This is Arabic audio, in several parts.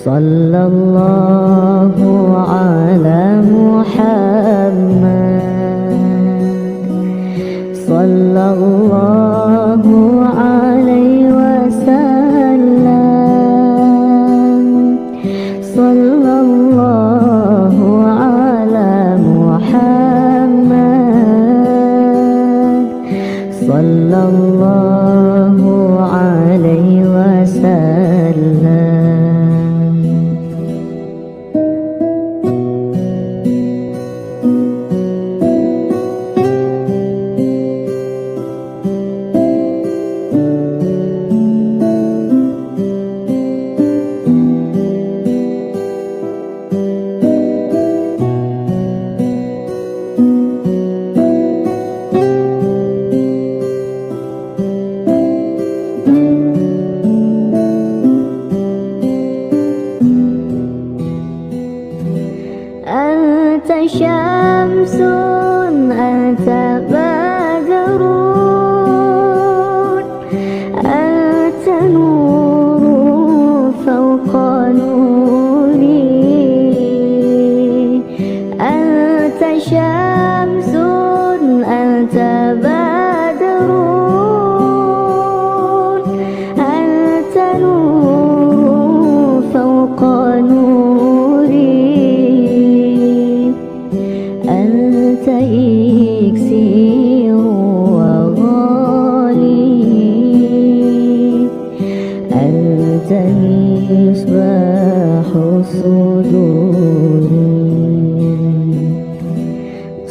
Sallallahu ala Muhammad, sallallahu alaihi wasallam, sallallahu ala Muhammad, sallallahu alaihi wasallam. أنت شمس أنت بدر أنت نور فوق نوري أنت شمس أنت بدر أنت نور فوق نوري أنت إكسير وغالي أنت مصباح الصدور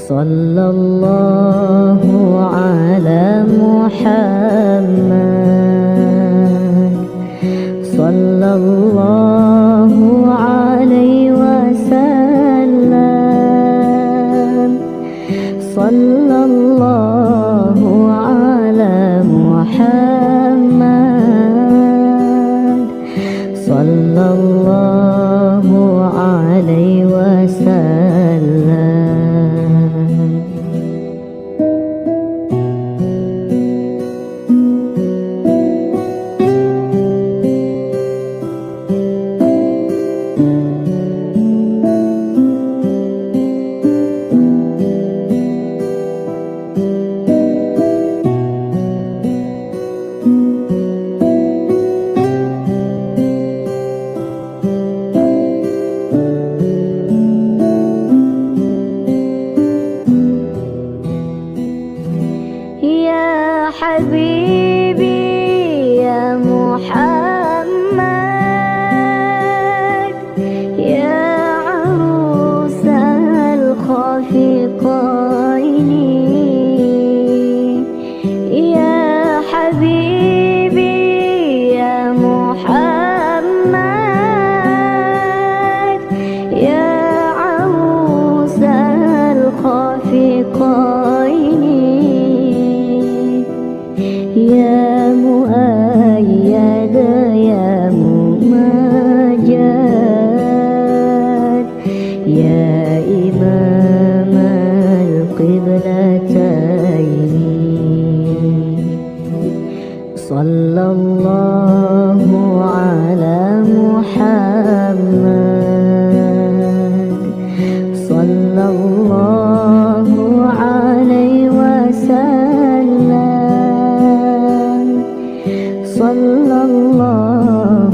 صلى الله على محمد صلى الله عليه وسلم صلى الله على محمد صلى الله عليه وسلم. يا حبيبي يا محمد يا عروس الخافقين يا حبيبي يا محمد يا عروس الخافقين يا مؤيد يا ممجد يا إمام القبلتين صلى الله على محمد صلى الله عليه وسلم صلى الله